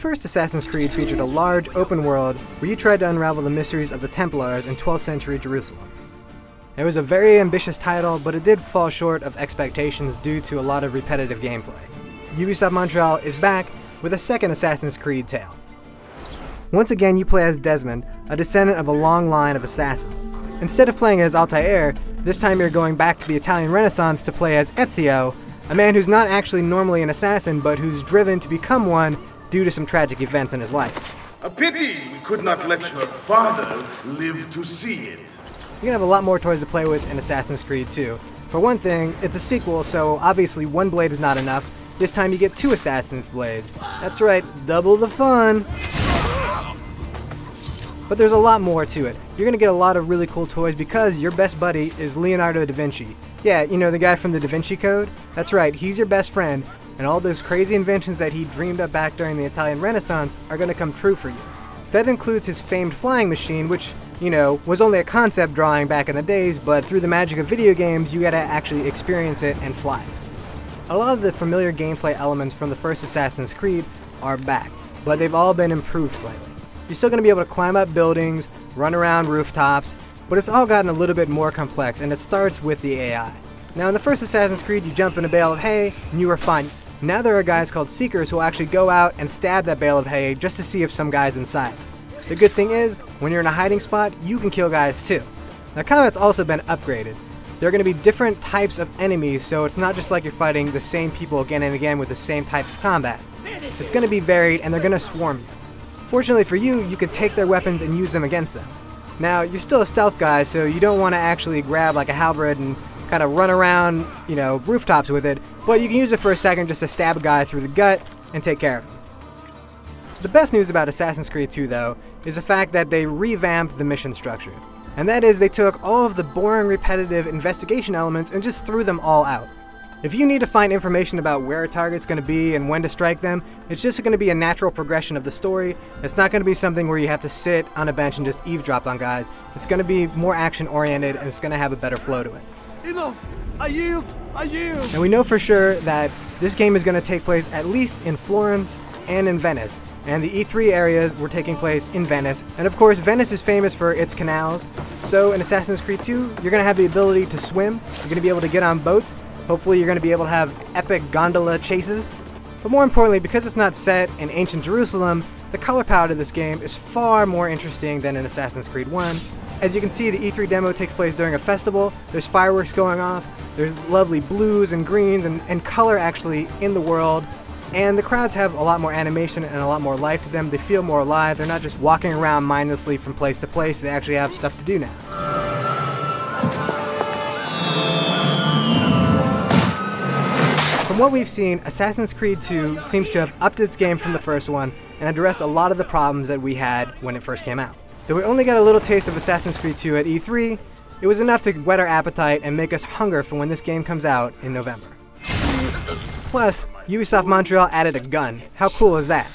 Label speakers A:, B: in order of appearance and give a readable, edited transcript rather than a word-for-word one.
A: first Assassin's Creed featured a large, open world where you tried to unravel the mysteries of the Templars in 12th century Jerusalem. It was a very ambitious title, but it did fall short of expectations due to a lot of repetitive gameplay. Ubisoft Montreal is back with a second Assassin's Creed tale. Once again, you play as Desmond, a descendant of a long line of assassins. Instead of playing as Altair, this time you're going back to the Italian Renaissance to play as Ezio, a man who's not actually normally an assassin, but who's driven to become one due to some tragic events in his life.
B: A pity we could not let your father live to see it.
A: You're gonna have a lot more toys to play with in Assassin's Creed 2. For one thing, it's a sequel, so obviously one blade is not enough. This time you get 2 Assassin's blades. That's right, double the fun! But there's a lot more to it. You're gonna get a lot of really cool toys because your best buddy is Leonardo da Vinci. Yeah, you know, the guy from the Da Vinci Code? That's right, he's your best friend, and all those crazy inventions that he dreamed up back during the Italian Renaissance are gonna come true for you. That includes his famed flying machine, which, you know, was only a concept drawing back in the days, but through the magic of video games, you gotta actually experience it and fly it. A lot of the familiar gameplay elements from the first Assassin's Creed are back, but they've all been improved slightly. You're still gonna be able to climb up buildings, run around rooftops, but it's all gotten a little bit more complex, and it starts with the AI. Now in the first Assassin's Creed, you jump in a bale of hay, and you were fine. Now there are guys called Seekers who will actually go out and stab that bale of hay just to see if some guy's inside. The good thing is, when you're in a hiding spot, you can kill guys too. Now combat's also been upgraded. There are going to be different types of enemies, so it's not just like you're fighting the same people again and again with the same type of combat. It's going to be varied, and they're going to swarm you. Fortunately for you, you can take their weapons and use them against them. Now, you're still a stealth guy, so you don't want to actually grab like a halberd and kind of run around, you know, rooftops with it, but you can use it for a second just to stab a guy through the gut and take care of him. The best news about Assassin's Creed 2, though, is the fact that they revamped the mission structure. And that is, they took all of the boring, repetitive investigation elements and just threw them all out. If you need to find information about where a target's going to be and when to strike them, it's just going to be a natural progression of the story. It's not going to be something where you have to sit on a bench and just eavesdrop on guys. It's going to be more action-oriented, and it's going to have a better flow to it.
C: Enough! I yield! I yield!
A: And we know for sure that this game is going to take place at least in Florence and in Venice. And the E3 areas were taking place in Venice. And of course, Venice is famous for its canals. So in Assassin's Creed 2, you're going to have the ability to swim. You're going to be able to get on boats. Hopefully you're going to be able to have epic gondola chases. But more importantly, because it's not set in ancient Jerusalem, the color palette of this game is far more interesting than in Assassin's Creed 1. As you can see, the E3 demo takes place during a festival. There's fireworks going off. There's lovely blues and greens and color actually in the world. And the crowds have a lot more animation and a lot more life to them. They feel more alive. They're not just walking around mindlessly from place to place. They actually have stuff to do now. From what we've seen, Assassin's Creed 2 seems to have upped its game from the first one and addressed a lot of the problems that we had when it first came out. Though we only got a little taste of Assassin's Creed 2 at E3, it was enough to whet our appetite and make us hunger for when this game comes out in November. Plus, Ubisoft Montreal added a gun. How cool is that?